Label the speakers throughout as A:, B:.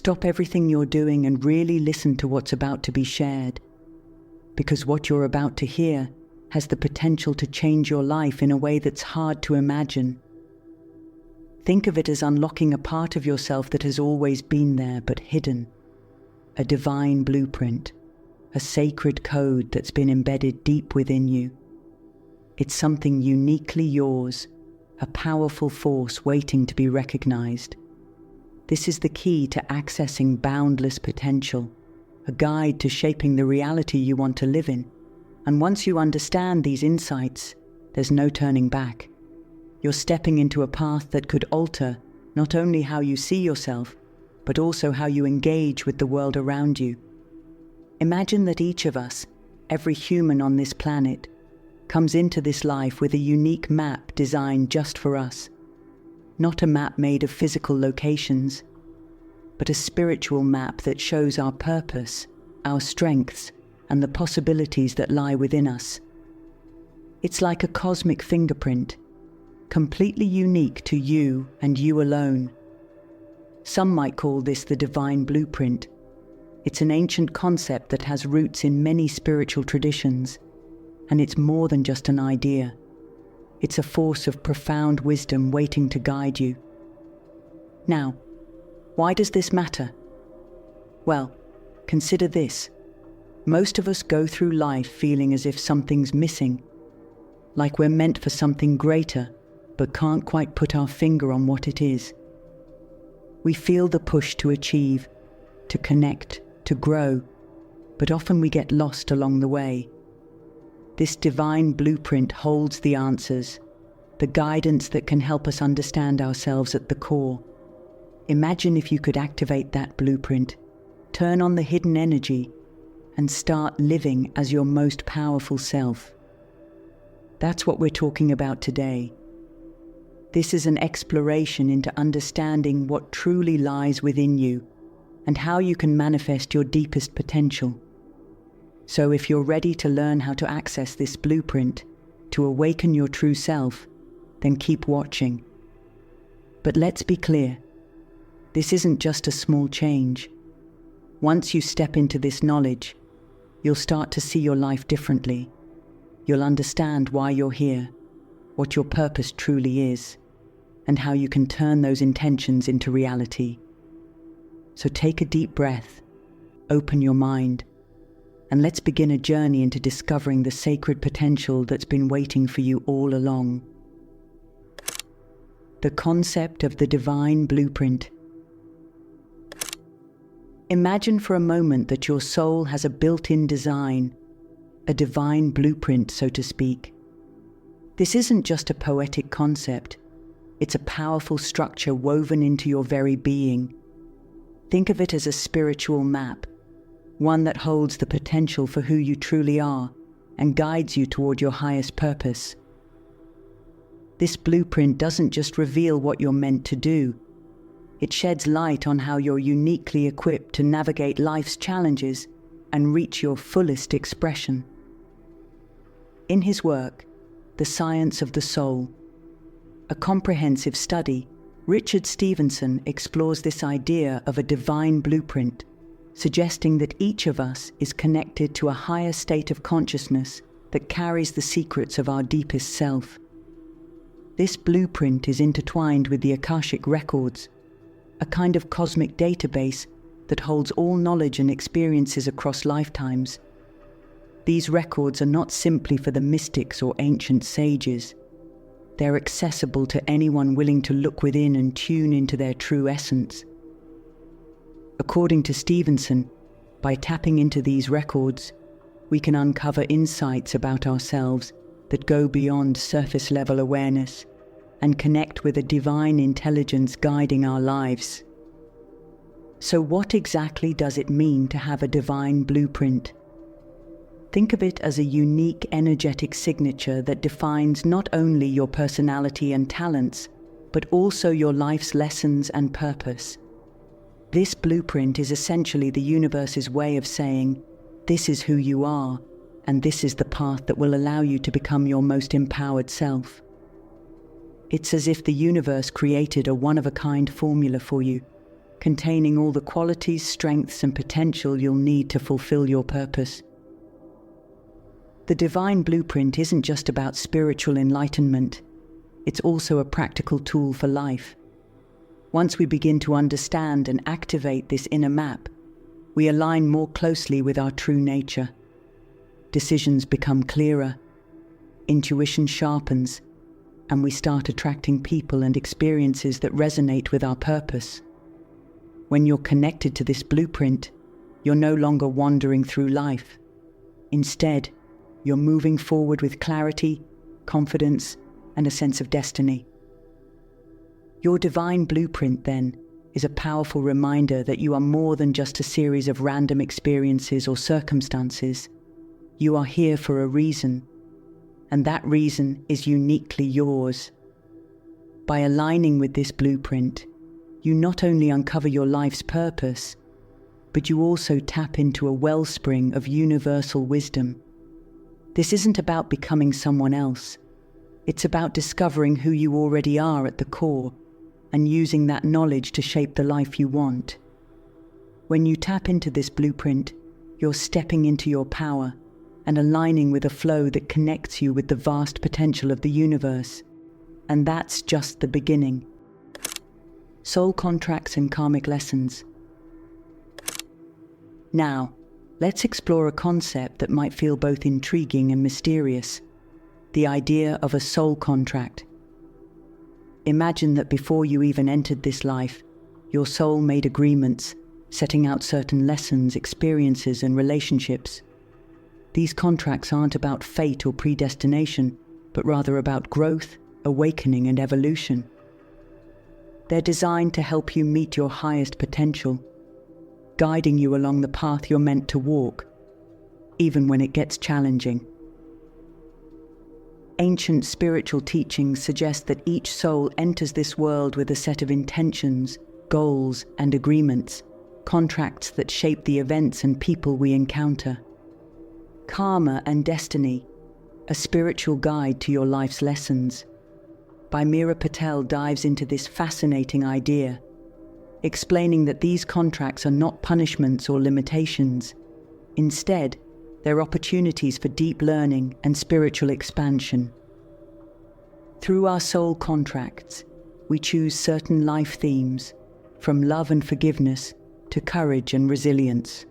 A: Stop everything you're doing and really listen to what's about to be shared, because what you're about to hear has the potential to change your life in a way that's hard to imagine. Think of it as unlocking a part of yourself that has always been there but hidden. A divine blueprint, a sacred code that's been embedded deep within you. It's something uniquely yours, a powerful force waiting to be recognized. This is the key to accessing boundless potential, a guide to shaping the reality you want to live in. And once you understand these insights, there's no turning back. You're stepping into a path that could alter not only how you see yourself, but also how you engage with the world around you. Imagine that each of us, every human on this planet, comes into this life with a unique map designed just for us. Not a map made of physical locations, but a spiritual map that shows our purpose, our strengths, and the possibilities that lie within us. It's like a cosmic fingerprint, completely unique to you and you alone. Some might call this the divine blueprint. It's an ancient concept that has roots in many spiritual traditions, and it's more than just an idea. It's a force of profound wisdom waiting to guide you. Now, why does this matter? Well, consider this. Most of us go through life feeling as if something's missing, like we're meant for something greater, but can't quite put our finger on what it is. We feel the push to achieve, to connect, to grow, but often we get lost along the way. This divine blueprint holds the answers, the guidance that can help us understand ourselves at the core. Imagine if you could activate that blueprint, turn on the hidden energy, and start living as your most powerful self. That's what we're talking about today. This is an exploration into understanding what truly lies within you and how you can manifest your deepest potential. So if you're ready to learn how to access this blueprint, to awaken your true self, then keep watching. But let's be clear, this isn't just a small change. Once you step into this knowledge, you'll start to see your life differently. You'll understand why you're here, what your purpose truly is, and how you can turn those intentions into reality. So take a deep breath, open your mind, and let's begin a journey into discovering the sacred potential that's been waiting for you all along. The concept of the divine blueprint. Imagine for a moment that your soul has a built-in design, a divine blueprint, so to speak. This isn't just a poetic concept. It's a powerful structure woven into your very being. Think of it as a spiritual map, one that holds the potential for who you truly are and guides you toward your highest purpose. This blueprint doesn't just reveal what you're meant to do. It sheds light on how you're uniquely equipped to navigate life's challenges and reach your fullest expression. In his work, The Science of the Soul, a comprehensive study, Richard Stevenson explores this idea of a divine blueprint, suggesting that each of us is connected to a higher state of consciousness that carries the secrets of our deepest self. This blueprint is intertwined with the Akashic records, a kind of cosmic database that holds all knowledge and experiences across lifetimes. These records are not simply for the mystics or ancient sages. They're accessible to anyone willing to look within and tune into their true essence. According to Stevenson, by tapping into these records, we can uncover insights about ourselves that go beyond surface-level awareness and connect with a divine intelligence guiding our lives. So what exactly does it mean to have a divine blueprint? Think of it as a unique energetic signature that defines not only your personality and talents, but also your life's lessons and purpose. This blueprint is essentially the universe's way of saying, this is who you are, and this is the path that will allow you to become your most empowered self. It's as if the universe created a one-of-a-kind formula for you, containing all the qualities, strengths, and potential you'll need to fulfill your purpose. The divine blueprint isn't just about spiritual enlightenment, it's also a practical tool for life. Once we begin to understand and activate this inner map, we align more closely with our true nature. Decisions become clearer, intuition sharpens, and we start attracting people and experiences that resonate with our purpose. When you're connected to this blueprint, you're no longer wandering through life. Instead, you're moving forward with clarity, confidence, and a sense of destiny. Your divine blueprint, then, is a powerful reminder that you are more than just a series of random experiences or circumstances. You are here for a reason, and that reason is uniquely yours. By aligning with this blueprint, you not only uncover your life's purpose, but you also tap into a wellspring of universal wisdom. This isn't about becoming someone else. It's about discovering who you already are at the core and using that knowledge to shape the life you want. When you tap into this blueprint, you're stepping into your power and aligning with a flow that connects you with the vast potential of the universe. And that's just the beginning. Soul contracts and karmic lessons. Now, let's explore a concept that might feel both intriguing and mysterious: the idea of a soul contract. Imagine that before you even entered this life, your soul made agreements, setting out certain lessons, experiences, and relationships. These contracts aren't about fate or predestination, but rather about growth, awakening, and evolution. They're designed to help you meet your highest potential, guiding you along the path you're meant to walk, even when it gets challenging. Ancient spiritual teachings suggest that each soul enters this world with a set of intentions, goals, and agreements, contracts that shape the events and people we encounter. Karma and Destiny, a spiritual guide to your life's lessons. By Meera Patel dives into this fascinating idea, explaining that these contracts are not punishments or limitations. Instead, they're opportunities for deep learning and spiritual expansion. Through our soul contracts, we choose certain life themes, from love and forgiveness to courage and resilience.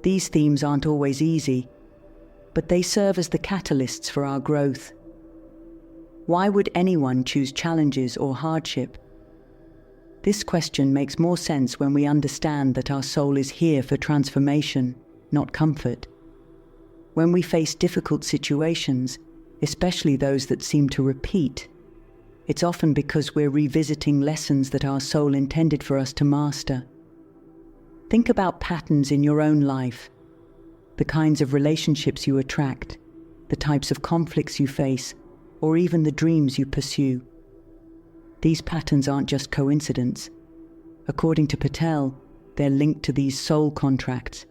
A: These themes aren't always easy, but they serve as the catalysts for our growth. Why would anyone choose challenges or hardship? This question makes more sense when we understand that our soul is here for transformation, not comfort. When we face difficult situations, especially those that seem to repeat, it's often because we're revisiting lessons that our soul intended for us to master. Think about patterns in your own life, the kinds of relationships you attract, the types of conflicts you face, or even the dreams you pursue. These patterns aren't just coincidence. According to Patel, they're linked to these soul contracts,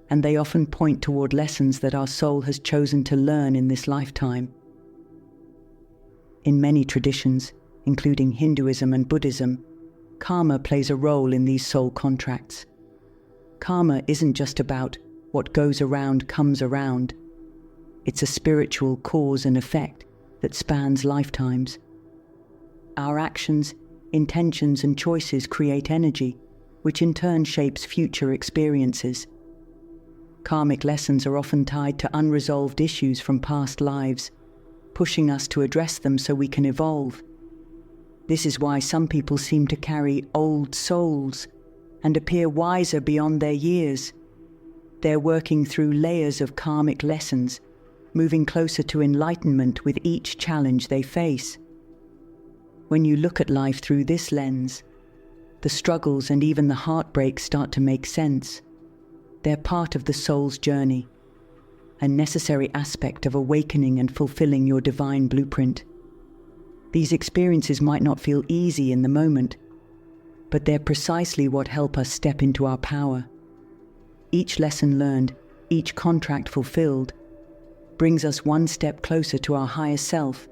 A: and they often point toward lessons that our soul has chosen to learn in this lifetime. In many traditions, including Hinduism and Buddhism, karma plays a role in these soul contracts. Karma isn't just about what goes around comes around. It's a spiritual cause and effect that spans lifetimes. Our actions, intentions, and choices create energy, which in turn shapes future experiences. Karmic lessons are often tied to unresolved issues from past lives, pushing us to address them so we can evolve. This is why some people seem to carry old souls and appear wiser beyond their years. They're working through layers of karmic lessons, moving closer to enlightenment with each challenge they face. When you look at life through this lens, the struggles and even the heartbreak start to make sense. They're part of the soul's journey, a necessary aspect of awakening and fulfilling your divine blueprint. These experiences might not feel easy in the moment, but they're precisely what help us step into our power. Each lesson learned, each contract fulfilled, brings us one step closer to our higher self,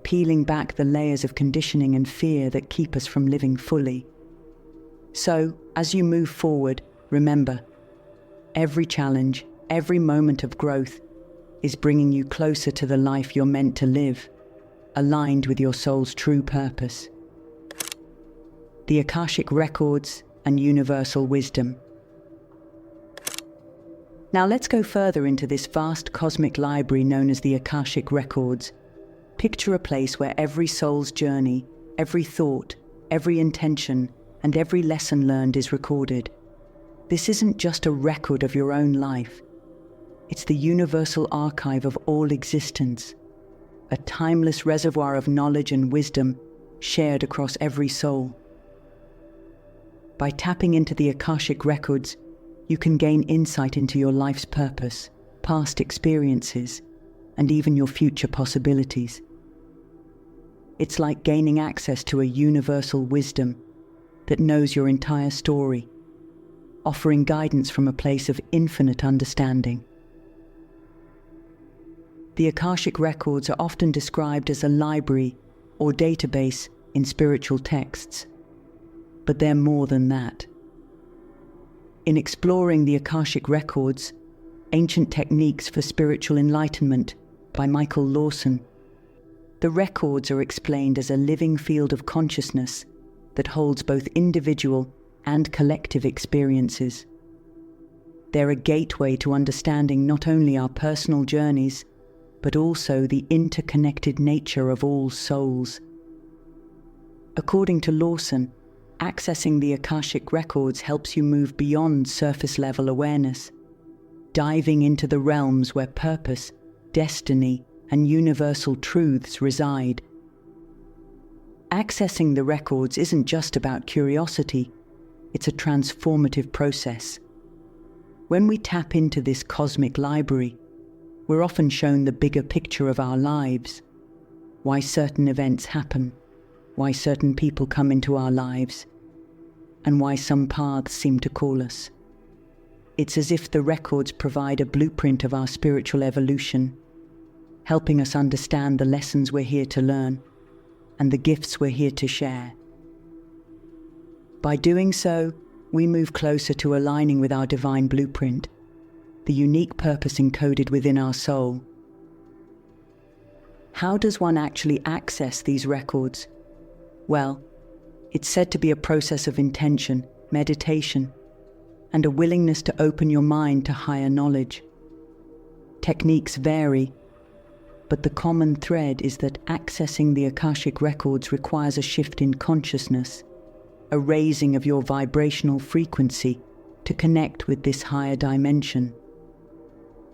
A: peeling back the layers of conditioning and fear that keep us from living fully. So, as you move forward, remember, every challenge, every moment of growth is bringing you closer to the life you're meant to live, aligned with your soul's true purpose. The Akashic Records and Universal Wisdom. Now let's go further into this vast cosmic library known as the Akashic Records. Picture a place where every soul's journey, every thought, every intention, and every lesson learned is recorded. This isn't just a record of your own life. It's the universal archive of all existence, a timeless reservoir of knowledge and wisdom shared across every soul. By tapping into the Akashic Records, you can gain insight into your life's purpose, past experiences, and even your future possibilities. It's like gaining access to a universal wisdom that knows your entire story, offering guidance from a place of infinite understanding. The Akashic Records are often described as a library or database in spiritual texts, but they're more than that. In exploring the Akashic Records, Ancient Techniques for Spiritual Enlightenment by Michael Lawson, the records are explained as a living field of consciousness that holds both individual and collective experiences. They're a gateway to understanding not only our personal journeys, but also the interconnected nature of all souls. According to Lawson, accessing the Akashic Records helps you move beyond surface-level awareness, diving into the realms where purpose, destiny, and universal truths reside. Accessing the records isn't just about curiosity, it's a transformative process. When we tap into this cosmic library, we're often shown the bigger picture of our lives, why certain events happen, why certain people come into our lives, and why some paths seem to call us. It's as if the records provide a blueprint of our spiritual evolution, helping us understand the lessons we're here to learn and the gifts we're here to share. By doing so, we move closer to aligning with our divine blueprint, the unique purpose encoded within our soul. How does one actually access these records? Well, it's said to be a process of intention, meditation, and a willingness to open your mind to higher knowledge. Techniques vary, but the common thread is that accessing the Akashic Records requires a shift in consciousness, a raising of your vibrational frequency to connect with this higher dimension.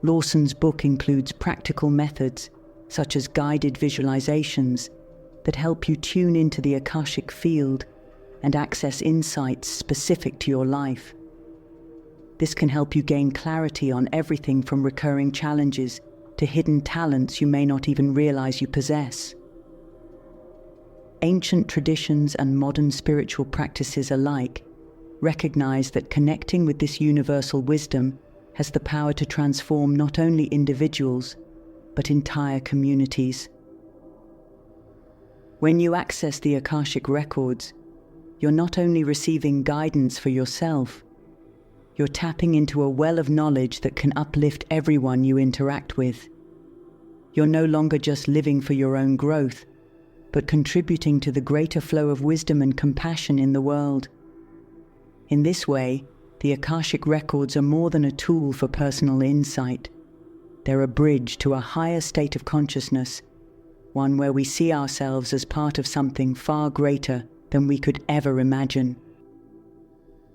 A: Lawson's book includes practical methods, such as guided visualizations, that help you tune into the Akashic field and access insights specific to your life. This can help you gain clarity on everything from recurring challenges to hidden talents you may not even realize you possess. Ancient traditions and modern spiritual practices alike recognize that connecting with this universal wisdom has the power to transform not only individuals, but entire communities. When you access the Akashic Records, you're not only receiving guidance for yourself, you're tapping into a well of knowledge that can uplift everyone you interact with. You're no longer just living for your own growth, but contributing to the greater flow of wisdom and compassion in the world. In this way, the Akashic Records are more than a tool for personal insight. They're a bridge to a higher state of consciousness, one where we see ourselves as part of something far greater than we could ever imagine.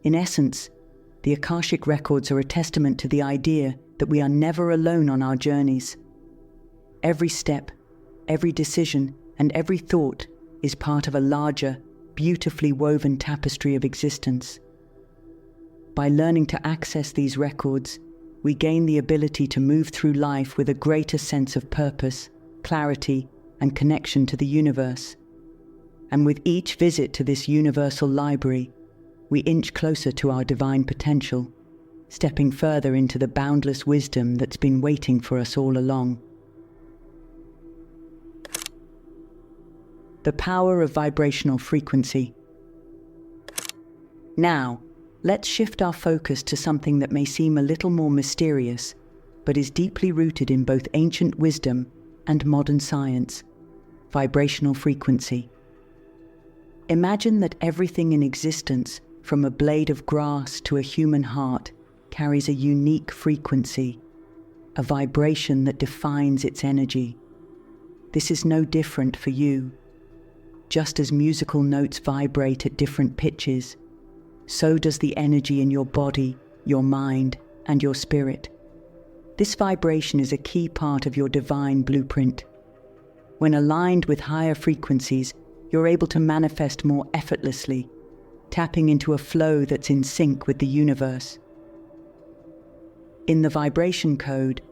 A: In essence, the Akashic Records are a testament to the idea that we are never alone on our journeys. Every step, every decision, and every thought is part of a larger, beautifully woven tapestry of existence. By learning to access these records, we gain the ability to move through life with a greater sense of purpose, clarity, and connection to the universe. And with each visit to this universal library, we inch closer to our divine potential, stepping further into the boundless wisdom that's been waiting for us all along. The power of vibrational frequency. Now, let's shift our focus to something that may seem a little more mysterious, but is deeply rooted in both ancient wisdom and modern science: vibrational frequency. Imagine that everything in existence, from a blade of grass to a human heart, carries a unique frequency, a vibration that defines its energy. This is no different for you. Just as musical notes vibrate at different pitches, so does the energy in your body, your mind, and your spirit. This vibration is a key part of your divine blueprint. When aligned with higher frequencies, you're able to manifest more effortlessly, tapping into a flow that's in sync with the universe. In the vibration code,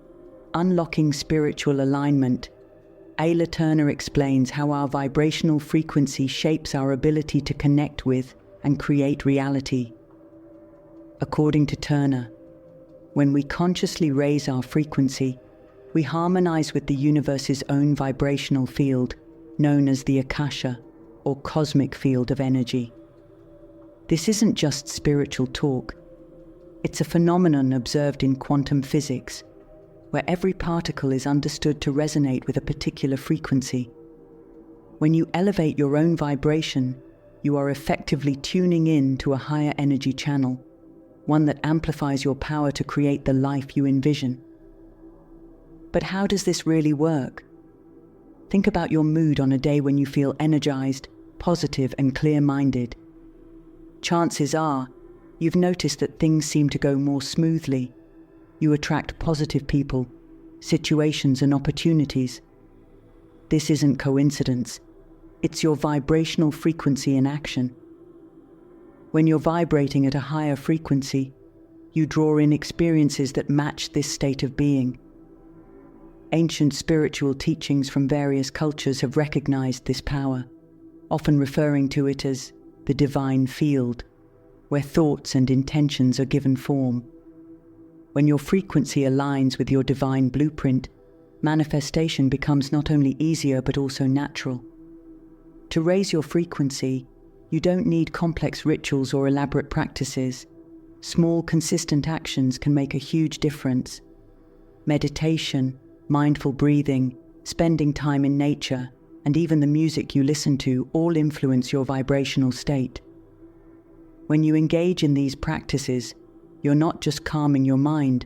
A: Unlocking Spiritual Alignment, Ayla Turner explains how our vibrational frequency shapes our ability to connect with and create reality. According to Turner, when we consciously raise our frequency, we harmonize with the universe's own vibrational field, known as the Akasha, or cosmic field of energy. This isn't just spiritual talk. It's a phenomenon observed in quantum physics, where every particle is understood to resonate with a particular frequency. When you elevate your own vibration, you are effectively tuning in to a higher energy channel, one that amplifies your power to create the life you envision. But how does this really work? Think about your mood on a day when you feel energized, positive, and clear-minded. Chances are, you've noticed that things seem to go more smoothly. You attract positive people, situations, and opportunities. This isn't coincidence. It's your vibrational frequency in action. When you're vibrating at a higher frequency, you draw in experiences that match this state of being. Ancient spiritual teachings from various cultures have recognized this power, often referring to it as the divine field, where thoughts and intentions are given form. When your frequency aligns with your divine blueprint, manifestation becomes not only easier but also natural. To raise your frequency, you don't need complex rituals or elaborate practices. Small, consistent actions can make a huge difference. Meditation, mindful breathing, spending time in nature, and even the music you listen to all influence your vibrational state. When you engage in these practices, you're not just calming your mind,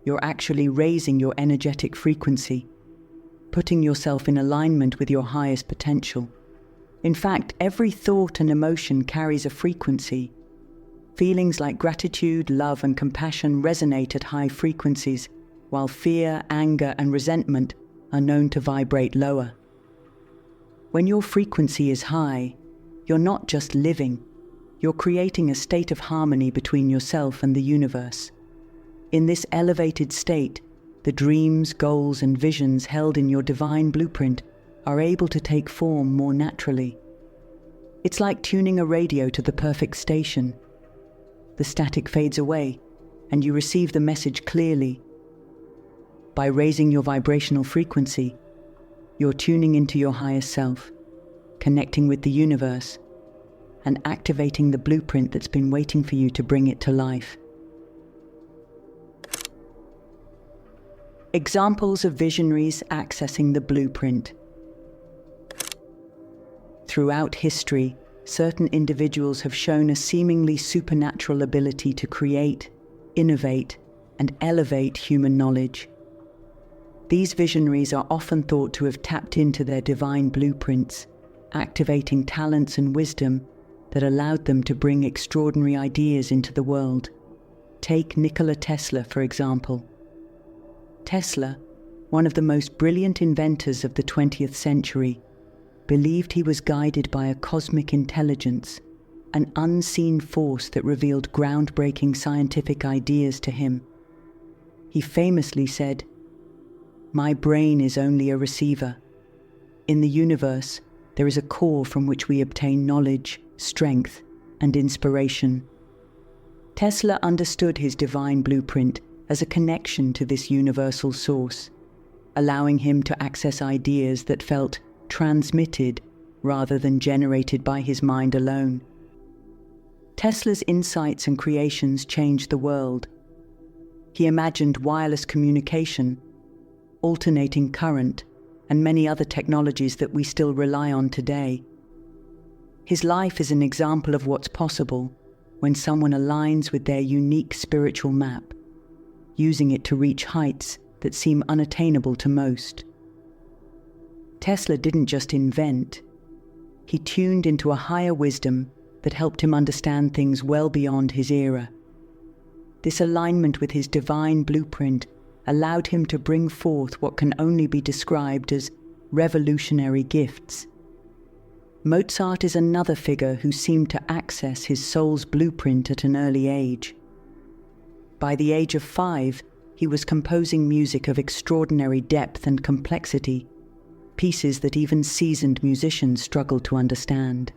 A: you're actually raising your energetic frequency, putting yourself in alignment with your highest potential. In fact, every thought and emotion carries a frequency. Feelings like gratitude, love, and compassion resonate at high frequencies, while fear, anger, and resentment are known to vibrate lower. When your frequency is high, you're not just living, you're creating a state of harmony between yourself and the universe. In this elevated state, the dreams, goals, and visions held in your divine blueprint are able to take form more naturally. It's like tuning a radio to the perfect station. The static fades away, and you receive the message clearly. By raising your vibrational frequency, you're tuning into your higher self, connecting with the universe, and activating the blueprint that's been waiting for you to bring it to life. Examples of visionaries accessing the blueprint. Throughout history, certain individuals have shown a seemingly supernatural ability to create, innovate, and elevate human knowledge. These visionaries are often thought to have tapped into their divine blueprints, activating talents and wisdom that allowed them to bring extraordinary ideas into the world. Take Nikola Tesla, for example. Tesla, one of the most brilliant inventors of the 20th century, believed he was guided by a cosmic intelligence, an unseen force that revealed groundbreaking scientific ideas to him. He famously said, "My brain is only a receiver. In the universe, there is a core from which we obtain knowledge, strength, and inspiration." Tesla understood his divine blueprint as a connection to this universal source, allowing him to access ideas that felt transmitted rather than generated by his mind alone. Tesla's insights and creations changed the world. He imagined wireless communication, alternating current, and many other technologies that we still rely on today. His life is an example of what's possible when someone aligns with their unique spiritual map, using it to reach heights that seem unattainable to most. Tesla didn't just invent, he tuned into a higher wisdom that helped him understand things well beyond his era. This alignment with his divine blueprint allowed him to bring forth what can only be described as revolutionary gifts. Mozart is another figure who seemed to access his soul's blueprint at an early age. By the age of 5, he was composing music of extraordinary depth and complexity, pieces that even seasoned musicians struggled to understand.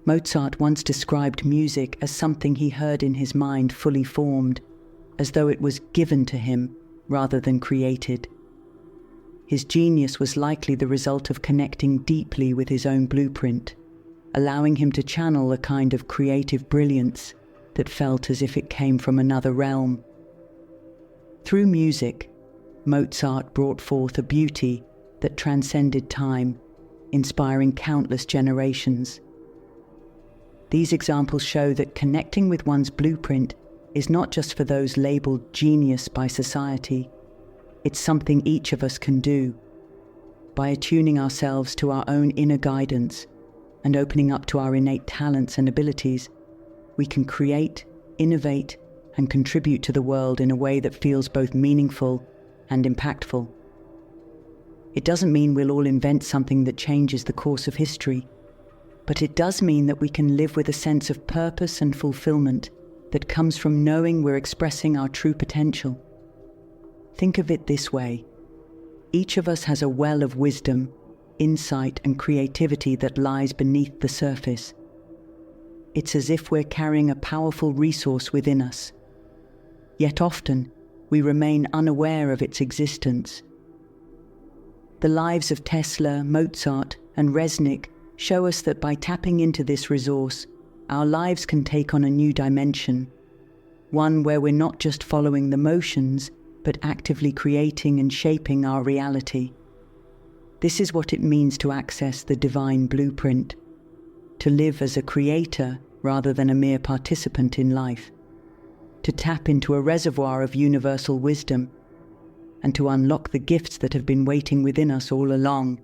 A: Mozart once described music as something he heard in his mind fully formed, as though it was given to him rather than created. His genius was likely the result of connecting deeply with his own blueprint, allowing him to channel a kind of creative brilliance that felt as if it came from another realm. Through music, Mozart brought forth a beauty that transcended time, inspiring countless generations. These examples show that connecting with one's blueprint is not just for those labeled genius by society. It's something each of us can do. By attuning ourselves to our own inner guidance and opening up to our innate talents and abilities, we can create, innovate, and contribute to the world in a way that feels both meaningful and impactful. It doesn't mean we'll all invent something that changes the course of history, but it does mean that we can live with a sense of purpose and fulfillment that comes from knowing we're expressing our true potential. Think of it this way. Each of us has a well of wisdom, insight, and creativity that lies beneath the surface. It's as if we're carrying a powerful resource within us. Yet often, we remain unaware of its existence. The lives of Tesla, Mozart, and Resnick show us that by tapping into this resource, our lives can take on a new dimension, one where we're not just following the motions, but actively creating and shaping our reality. This is what it means to access the divine blueprint, to live as a creator rather than a mere participant in life, to tap into a reservoir of universal wisdom, and to unlock the gifts that have been waiting within us all along.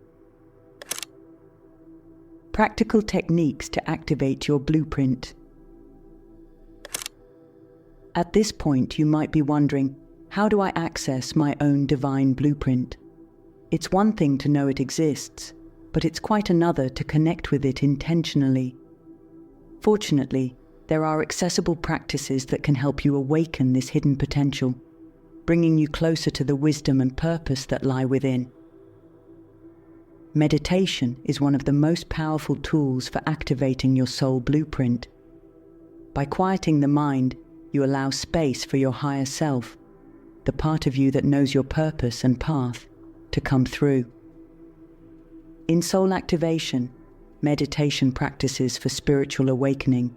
A: Practical techniques to activate your blueprint. At this point, you might be wondering, how do I access my own divine blueprint? It's one thing to know it exists, but it's quite another to connect with it intentionally. Fortunately, there are accessible practices that can help you awaken this hidden potential, bringing you closer to the wisdom and purpose that lie within. Meditation is one of the most powerful tools for activating your soul blueprint. By quieting the mind, you allow space for your higher self, the part of you that knows your purpose and path, to come through. In soul activation, meditation practices for spiritual awakening.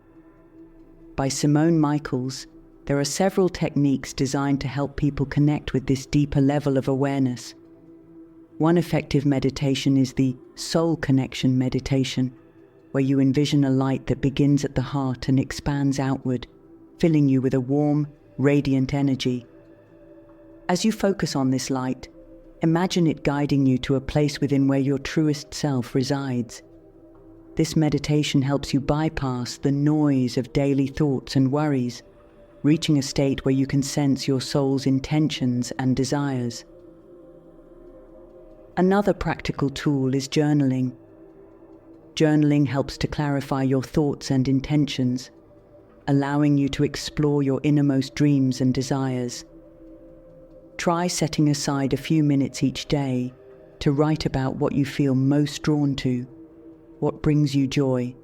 A: By Simone Michaels, there are several techniques designed to help people connect with this deeper level of awareness. One effective meditation is the soul connection meditation, where you envision a light that begins at the heart and expands outward, filling you with a warm, radiant energy. As you focus on this light, imagine it guiding you to a place within where your truest self resides. This meditation helps you bypass the noise of daily thoughts and worries, reaching a state where you can sense your soul's intentions and desires. Another practical tool is journaling. Journaling helps to clarify your thoughts and intentions, allowing you to explore your innermost dreams and desires. Try setting aside a few minutes each day to write about what you feel most drawn to, what brings you joy,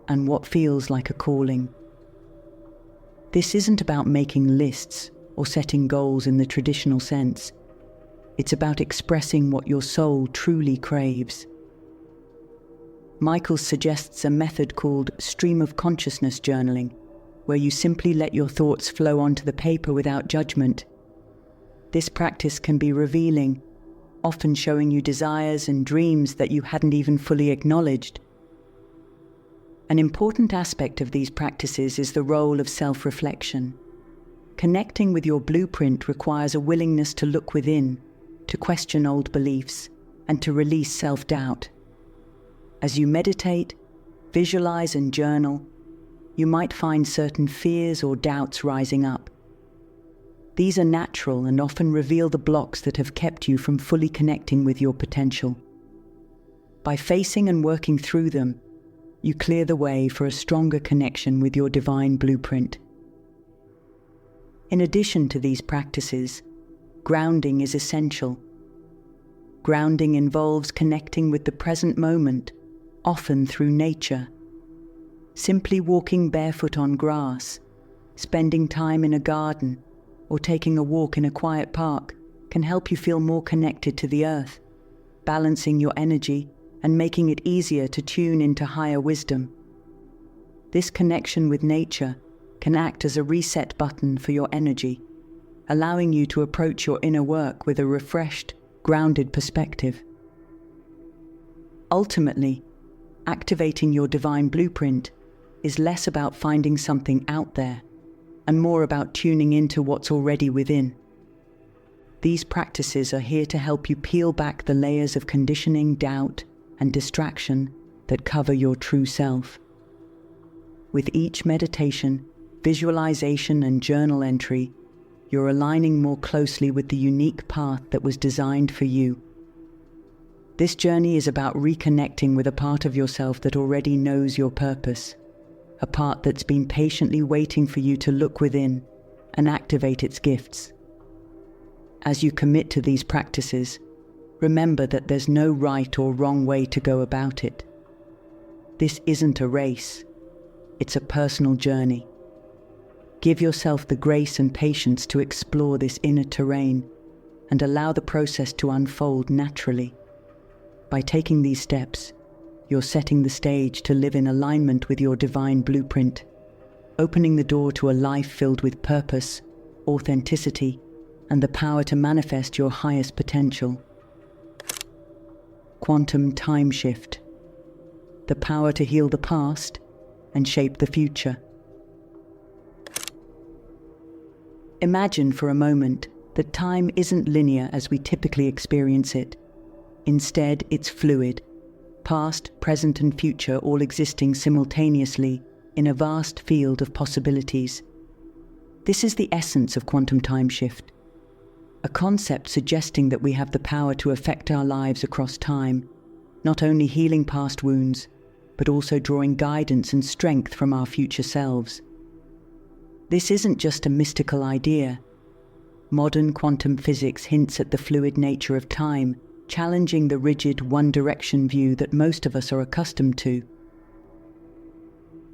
A: and what feels like a calling. This isn't about making lists or setting goals in the traditional sense. It's about expressing what your soul truly craves. Michael suggests a method called stream of consciousness journaling, where you simply let your thoughts flow onto the paper without judgment. This practice can be revealing, often showing you desires and dreams that you hadn't even fully acknowledged. An important aspect of these practices is the role of self-reflection. Connecting with your blueprint requires a willingness to look within, to question old beliefs, and to release self-doubt. As you meditate, visualize, and journal, you might find certain fears or doubts rising up. These are natural and often reveal the blocks that have kept you from fully connecting with your potential. By facing and working through them, you clear the way for a stronger connection with your divine blueprint. In addition to these practices, grounding is essential. Grounding involves connecting with the present moment, often through nature. Simply walking barefoot on grass, spending time in a garden, or taking a walk in a quiet park can help you feel more connected to the earth, balancing your energy and making it easier to tune into higher wisdom. This connection with nature can act as a reset button for your energy, allowing you to approach your inner work with a refreshed, grounded perspective. Ultimately, activating your divine blueprint is less about finding something out there and more about tuning into what's already within. These practices are here to help you peel back the layers of conditioning, doubt, and distraction that cover your true self. With each meditation, visualization, and journal entry, you're aligning more closely with the unique path that was designed for you. This journey is about reconnecting with a part of yourself that already knows your purpose, a part that's been patiently waiting for you to look within and activate its gifts. As you commit to these practices, remember that there's no right or wrong way to go about it. This isn't a race, it's a personal journey. Give yourself the grace and patience to explore this inner terrain and allow the process to unfold naturally. By taking these steps, you're setting the stage to live in alignment with your divine blueprint, opening the door to a life filled with purpose, authenticity, and the power to manifest your highest potential. Quantum time shift. The power to heal the past and shape the future. Imagine for a moment that time isn't linear as we typically experience it. Instead, it's fluid, past, present, and future all existing simultaneously in a vast field of possibilities. This is the essence of quantum time shift, a concept suggesting that we have the power to affect our lives across time, not only healing past wounds, but also drawing guidance and strength from our future selves. This isn't just a mystical idea. Modern quantum physics hints at the fluid nature of time, challenging the rigid one-direction view that most of us are accustomed to.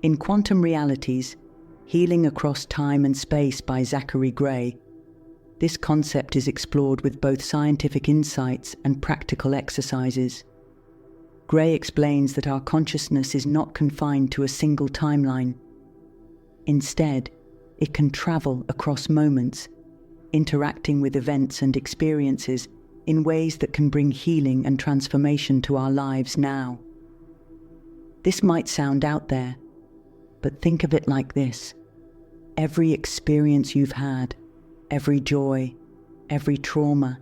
A: In Quantum Realities, Healing Across Time and Space by Zachary Gray, this concept is explored with both scientific insights and practical exercises. Gray explains that our consciousness is not confined to a single timeline. Instead, it can travel across moments, interacting with events and experiences in ways that can bring healing and transformation to our lives now. This might sound out there, but think of it like this. Every experience you've had, every joy, every trauma,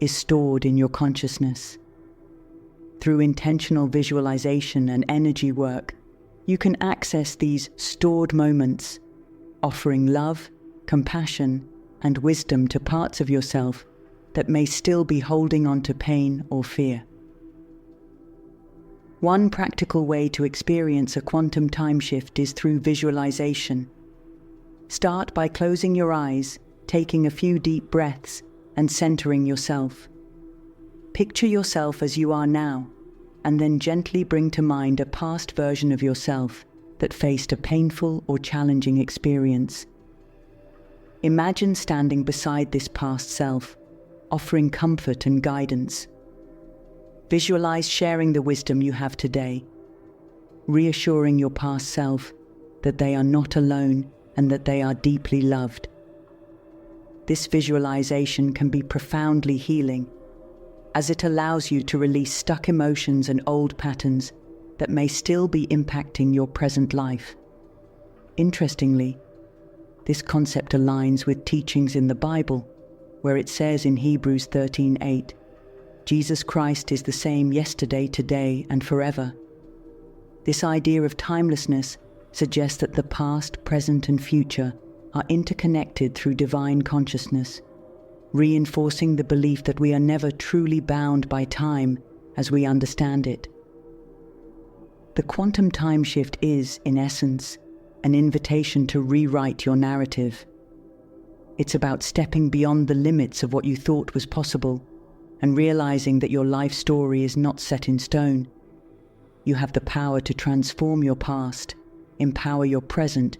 A: is stored in your consciousness. Through intentional visualization and energy work, you can access these stored moments, offering love, compassion, and wisdom to parts of yourself that may still be holding on to pain or fear. One practical way to experience a quantum time shift is through visualization. Start by closing your eyes, taking a few deep breaths, and centering yourself. Picture yourself as you are now, and then gently bring to mind a past version of yourself that faced a painful or challenging experience. Imagine standing beside this past self, offering comfort and guidance. Visualize sharing the wisdom you have today, reassuring your past self that they are not alone and that they are deeply loved. This visualization can be profoundly healing, as it allows you to release stuck emotions and old patterns that may still be impacting your present life. Interestingly, this concept aligns with teachings in the Bible, where it says in Hebrews 13:8, Jesus Christ is the same yesterday, today, and forever. This idea of timelessness suggests that the past, present, and future are interconnected through divine consciousness, reinforcing the belief that we are never truly bound by time as we understand it. The quantum time shift is, in essence, an invitation to rewrite your narrative. It's about stepping beyond the limits of what you thought was possible and realizing that your life story is not set in stone. You have the power to transform your past, empower your present,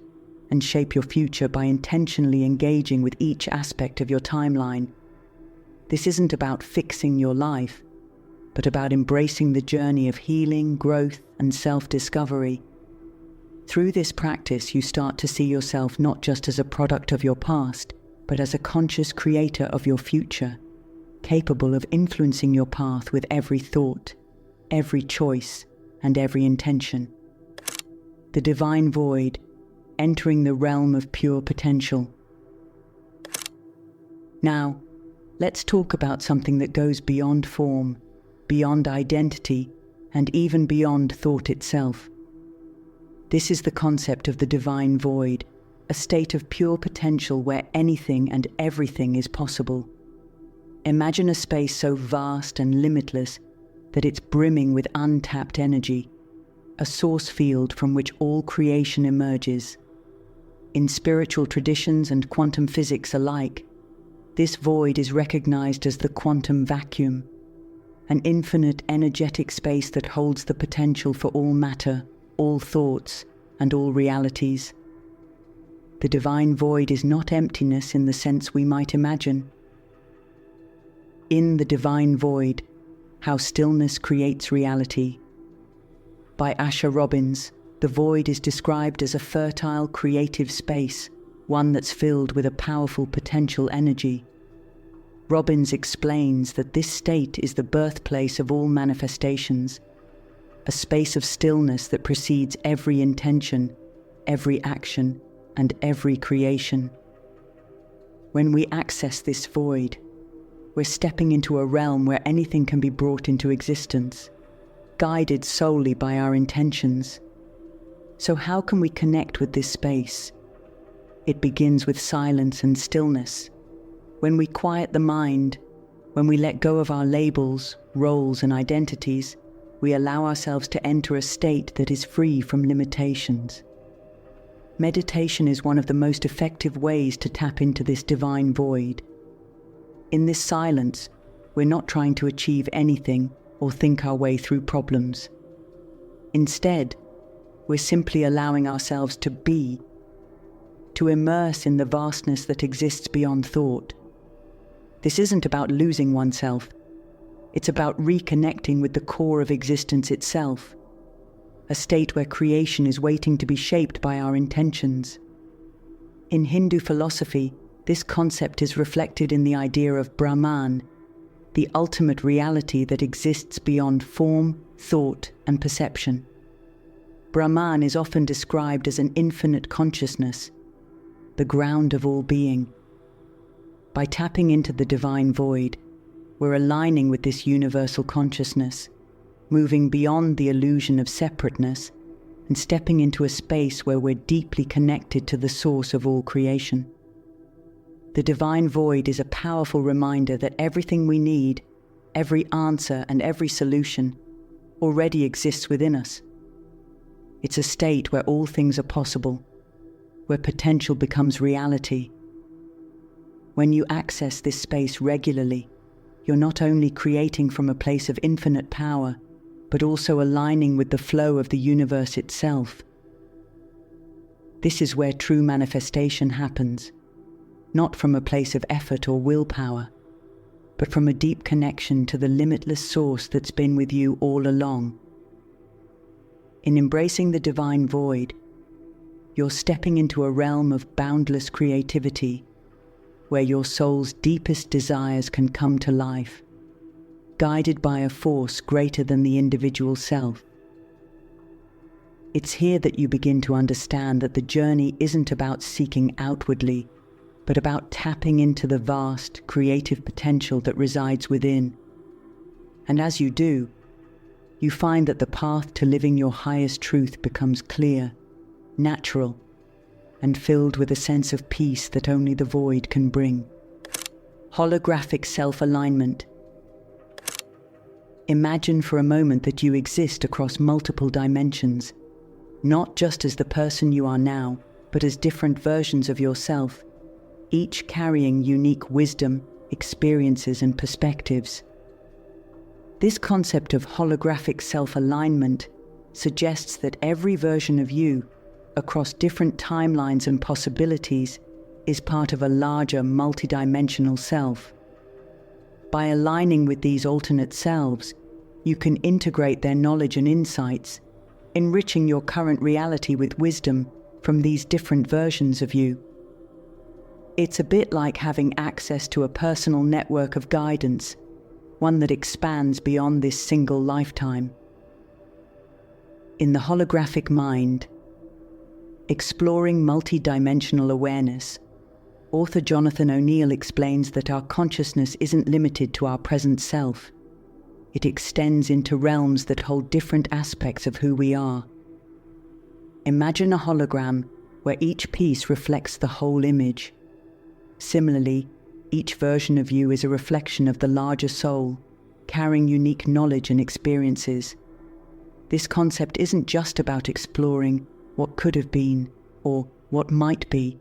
A: and shape your future by intentionally engaging with each aspect of your timeline. This isn't about fixing your life, but about embracing the journey of healing, growth, and self-discovery. Through this practice, you start to see yourself not just as a product of your past, but as a conscious creator of your future, capable of influencing your path with every thought, every choice, and every intention. The divine void, entering the realm of pure potential. Now, let's talk about something that goes beyond form, beyond identity, and even beyond thought itself. This is the concept of the divine void, a state of pure potential where anything and everything is possible. Imagine a space so vast and limitless that it's brimming with untapped energy, a source field from which all creation emerges. In spiritual traditions and quantum physics alike, this void is recognized as the quantum vacuum, an infinite energetic space that holds the potential for all matter, all thoughts, and all realities. The divine void is not emptiness in the sense we might imagine. In the divine void, how stillness creates reality. By Asher Robbins, the void is described as a fertile, creative space, one that's filled with a powerful potential energy. Robbins explains that this state is the birthplace of all manifestations, a space of stillness that precedes every intention, every action, and every creation. When we access this void, we're stepping into a realm where anything can be brought into existence, guided solely by our intentions. So how can we connect with this space? It begins with silence and stillness. When we quiet the mind, when we let go of our labels, roles, and identities, we allow ourselves to enter a state that is free from limitations. Meditation is one of the most effective ways to tap into this divine void. In this silence, we're not trying to achieve anything or think our way through problems. Instead, we're simply allowing ourselves to be, to immerse in the vastness that exists beyond thought. This isn't about losing oneself. It's about reconnecting with the core of existence itself, a state where creation is waiting to be shaped by our intentions. In Hindu philosophy, this concept is reflected in the idea of Brahman, the ultimate reality that exists beyond form, thought, and perception. Brahman is often described as an infinite consciousness, the ground of all being. By tapping into the divine void, we're aligning with this universal consciousness, moving beyond the illusion of separateness and stepping into a space where we're deeply connected to the source of all creation. The divine void is a powerful reminder that everything we need, every answer and every solution, already exists within us. It's a state where all things are possible, where potential becomes reality. When you access this space regularly, you're not only creating from a place of infinite power, but also aligning with the flow of the universe itself. This is where true manifestation happens, not from a place of effort or willpower, but from a deep connection to the limitless source that's been with you all along. In embracing the divine void, you're stepping into a realm of boundless creativity, where your soul's deepest desires can come to life, guided by a force greater than the individual self. It's here that you begin to understand that the journey isn't about seeking outwardly, but about tapping into the vast, creative potential that resides within. And as you do, you find that the path to living your highest truth becomes clear, natural, and filled with a sense of peace that only the void can bring. Holographic self-alignment. Imagine for a moment that you exist across multiple dimensions, not just as the person you are now, but as different versions of yourself, each carrying unique wisdom, experiences, and perspectives. This concept of holographic self-alignment suggests that every version of you, across different timelines and possibilities, is part of a larger multidimensional self. By aligning with these alternate selves, you can integrate their knowledge and insights, enriching your current reality with wisdom from these different versions of you. It's a bit like having access to a personal network of guidance, one that expands beyond this single lifetime. In the holographic mind, exploring multidimensional awareness, author Jonathan O'Neill explains that our consciousness isn't limited to our present self. It extends into realms that hold different aspects of who we are. Imagine a hologram where each piece reflects the whole image. Similarly, each version of you is a reflection of the larger soul, carrying unique knowledge and experiences. This concept isn't just about exploring what could have been or what might be.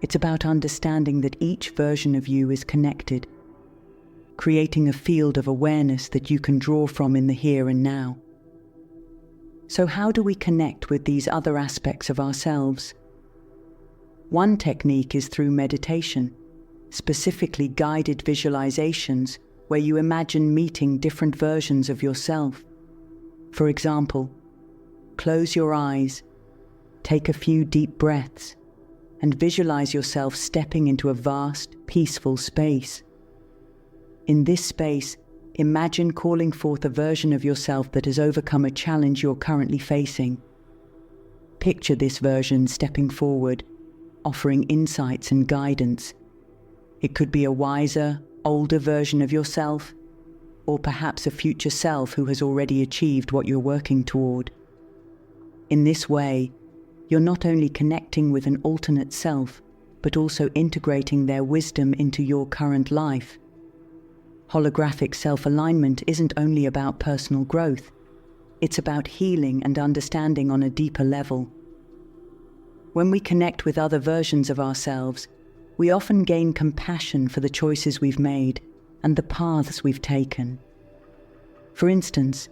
A: It's about understanding that each version of you is connected, creating a field of awareness that you can draw from in the here and now. So how do we connect with these other aspects of ourselves? One technique is through meditation, specifically guided visualizations where you imagine meeting different versions of yourself. For example, close your eyes, take a few deep breaths, and visualize yourself stepping into a vast, peaceful space. In this space, imagine calling forth a version of yourself that has overcome a challenge you're currently facing. Picture this version stepping forward, offering insights and guidance. It could be a wiser, older version of yourself, or perhaps a future self who has already achieved what you're working toward. In this way, you're not only connecting with an alternate self, but also integrating their wisdom into your current life. Holographic self-alignment isn't only about personal growth, it's about healing and understanding on a deeper level. When we connect with other versions of ourselves, we often gain compassion for the choices we've made and the paths we've taken. For instance,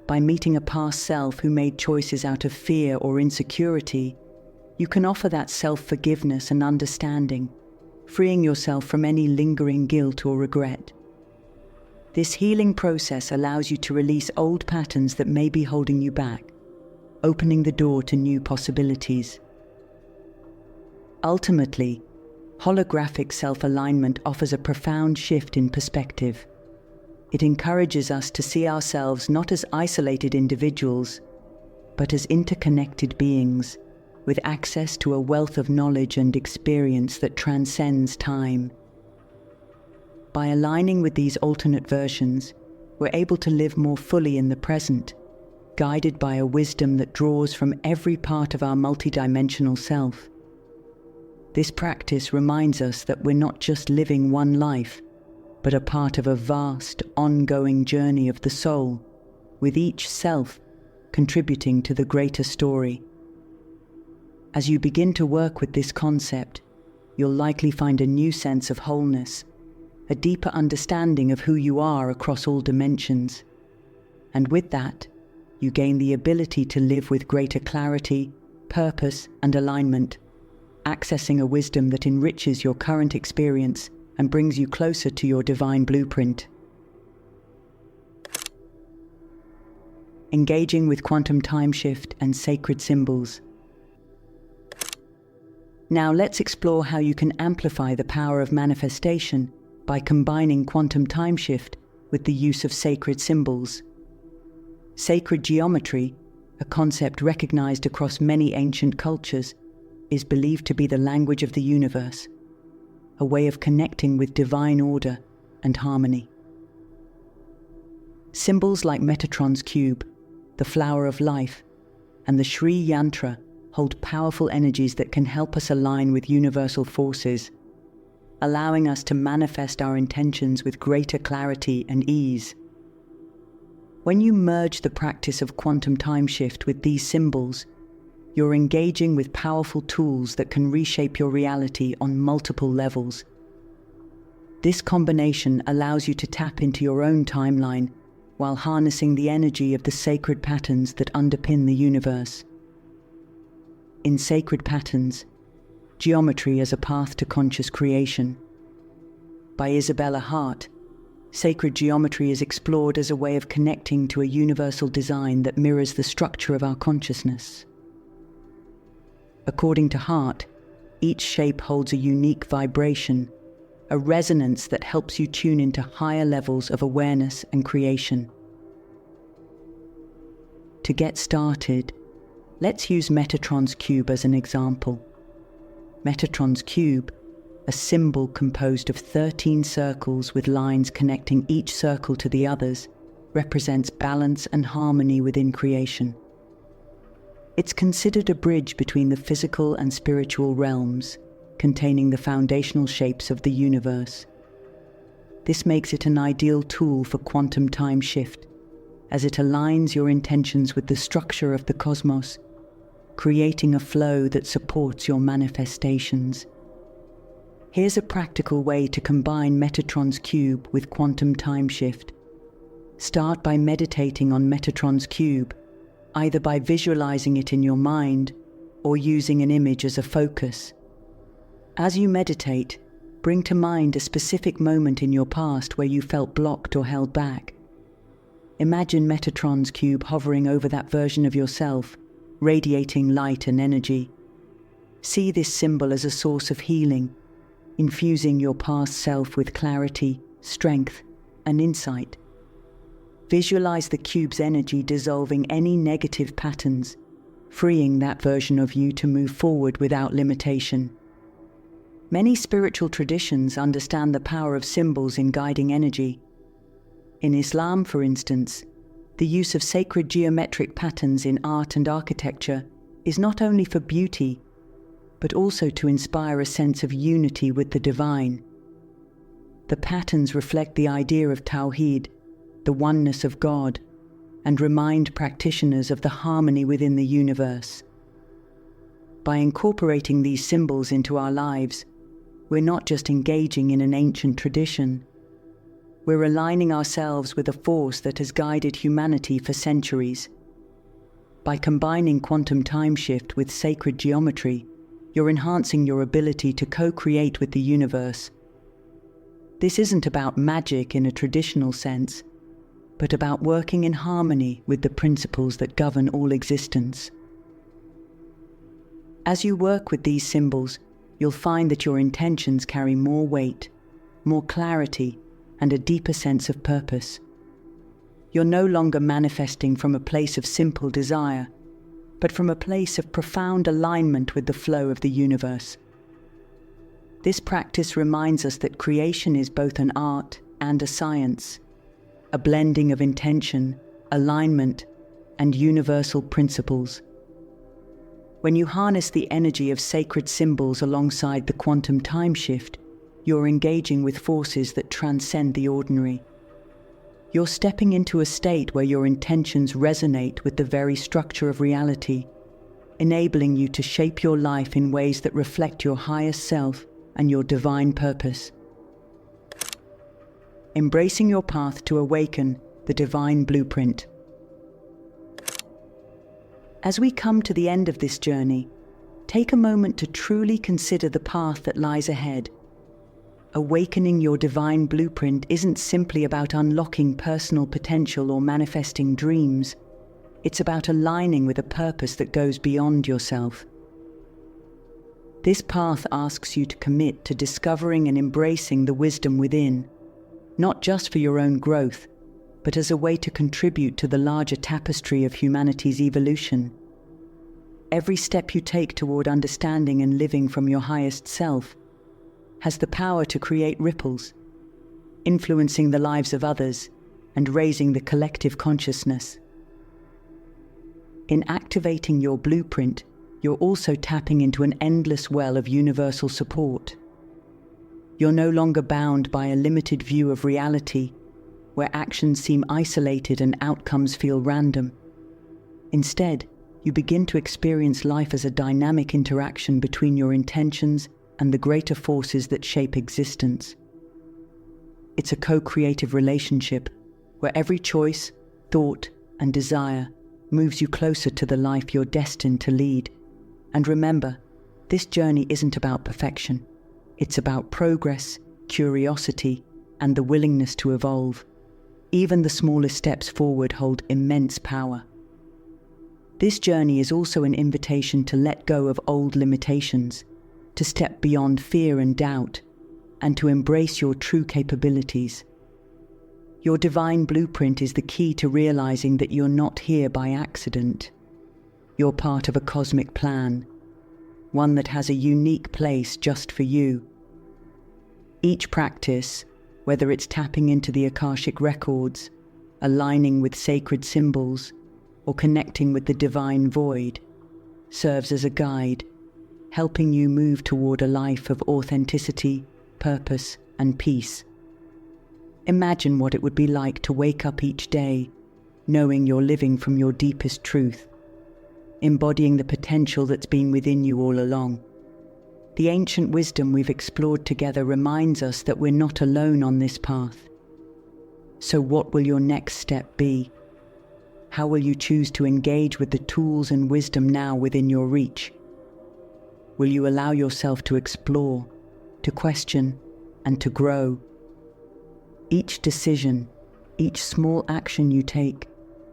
A: by meeting a past self who made choices out of fear or insecurity, you can offer that self-forgiveness and understanding, freeing yourself from any lingering guilt or regret. This healing process allows you to release old patterns that may be holding you back, opening the door to new possibilities. Ultimately, holographic self-alignment offers a profound shift in perspective. It encourages us to see ourselves not as isolated individuals, but as interconnected beings, with access to a wealth of knowledge and experience that transcends time. By aligning with these alternate versions, we're able to live more fully in the present, guided by a wisdom that draws from every part of our multidimensional self. This practice reminds us that we're not just living one life, but a part of a vast, ongoing journey of the soul, with each self contributing to the greater story. As you begin to work with this concept, you'll likely find a new sense of wholeness, a deeper understanding of who you are across all dimensions. And with that, you gain the ability to live with greater clarity, purpose, and alignment, accessing a wisdom that enriches your current experience and brings you closer to your divine blueprint. engaging with quantum time shift and sacred symbols. Now let's explore how you can amplify the power of manifestation by combining quantum time shift with the use of sacred symbols. Sacred geometry, a concept recognized across many ancient cultures, is believed to be the language of the universe, a way of connecting with divine order and harmony. Symbols like Metatron's cube, the flower of life, and the Sri Yantra hold powerful energies that can help us align with universal forces, allowing us to manifest our intentions with greater clarity and ease. When you merge the practice of quantum time shift with these symbols, you're engaging with powerful tools that can reshape your reality on multiple levels. This combination allows you to tap into your own timeline while harnessing the energy of the sacred patterns that underpin the universe. In Sacred Patterns, Geometry as a Path to Conscious Creation, by Isabella Hart, sacred geometry is explored as a way of connecting to a universal design that mirrors the structure of our consciousness. According to Hart, each shape holds a unique vibration, a resonance that helps you tune into higher levels of awareness and creation. To get started, let's use Metatron's cube as an example. Metatron's cube, a symbol composed of 13 circles with lines connecting each circle to the others, represents balance and harmony within creation. It's considered a bridge between the physical and spiritual realms, containing the foundational shapes of the universe. This makes it an ideal tool for quantum time shift, as it aligns your intentions with the structure of the cosmos, creating a flow that supports your manifestations. Here's a practical way to combine Metatron's cube with quantum time shift. Start by meditating on Metatron's cube, either by visualizing it in your mind or using an image as a focus. As you meditate, bring to mind a specific moment in your past where you felt blocked or held back. Imagine Metatron's cube hovering over that version of yourself, radiating light and energy. See this symbol as a source of healing, infusing your past self with clarity, strength, and insight. Visualize the cube's energy dissolving any negative patterns, freeing that version of you to move forward without limitation. Many spiritual traditions understand the power of symbols in guiding energy. In Islam, for instance, the use of sacred geometric patterns in art and architecture is not only for beauty, but also to inspire a sense of unity with the divine. The patterns reflect the idea of Tawheed, the oneness of God, and remind practitioners of the harmony within the universe. By incorporating these symbols into our lives, we're not just engaging in an ancient tradition. We're aligning ourselves with a force that has guided humanity for centuries. By combining quantum time shift with sacred geometry, you're enhancing your ability to co-create with the universe. This isn't about magic in a traditional sense, but about working in harmony with the principles that govern all existence. As you work with these symbols, you'll find that your intentions carry more weight, more clarity, and a deeper sense of purpose. You're no longer manifesting from a place of simple desire, but from a place of profound alignment with the flow of the universe. This practice reminds us that creation is both an art and a science, a blending of intention, alignment, and universal principles. When you harness the energy of sacred symbols alongside the quantum time shift, you're engaging with forces that transcend the ordinary. You're stepping into a state where your intentions resonate with the very structure of reality, enabling you to shape your life in ways that reflect your highest self and your divine purpose. Embracing your path to awaken the divine blueprint. As we come to the end of this journey, take a moment to truly consider the path that lies ahead. Awakening your divine blueprint isn't simply about unlocking personal potential or manifesting dreams. It's about aligning with a purpose that goes beyond yourself. This path asks you to commit to discovering and embracing the wisdom within, not just for your own growth, but as a way to contribute to the larger tapestry of humanity's evolution. Every step you take toward understanding and living from your highest self has the power to create ripples, influencing the lives of others and raising the collective consciousness. In activating your blueprint, you're also tapping into an endless well of universal support. You're no longer bound by a limited view of reality, where actions seem isolated and outcomes feel random. Instead, you begin to experience life as a dynamic interaction between your intentions and the greater forces that shape existence. It's a co-creative relationship where every choice, thought, and desire moves you closer to the life you're destined to lead. And remember, this journey isn't about perfection. It's about progress, curiosity, and the willingness to evolve. Even the smallest steps forward hold immense power. This journey is also an invitation to let go of old limitations, to step beyond fear and doubt, and to embrace your true capabilities. Your divine blueprint is the key to realizing that you're not here by accident. You're part of a cosmic plan, one that has a unique place just for you. Each practice, whether it's tapping into the Akashic records, aligning with sacred symbols, or connecting with the divine void, serves as a guide, helping you move toward a life of authenticity, purpose, and peace. Imagine what it would be like to wake up each day knowing you're living from your deepest truth, embodying the potential that's been within you all along. The ancient wisdom we've explored together reminds us that we're not alone on this path. So what will your next step be? How will you choose to engage with the tools and wisdom now within your reach? Will you allow yourself to explore, to question, and to grow? Each decision, each small action you take,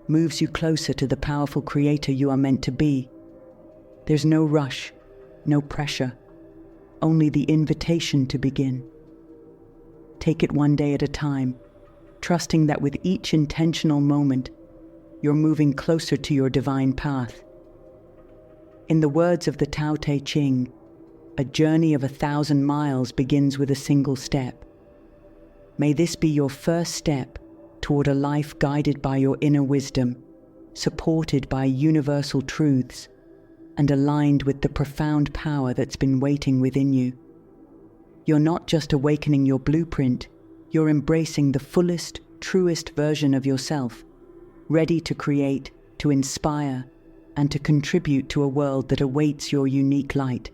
A: moves you closer to the powerful creator you are meant to be. There's no rush, no pressure, only the invitation to begin. Take it one day at a time, trusting that with each intentional moment, you're moving closer to your divine path. In the words of the Tao Te Ching, a journey of 1,000 miles begins with a single step. May this be your first step toward a life guided by your inner wisdom, supported by universal truths, and aligned with the profound power that's been waiting within you. You're not just awakening your blueprint, you're embracing the fullest, truest version of yourself, ready to create, to inspire, and to contribute to a world that awaits your unique light.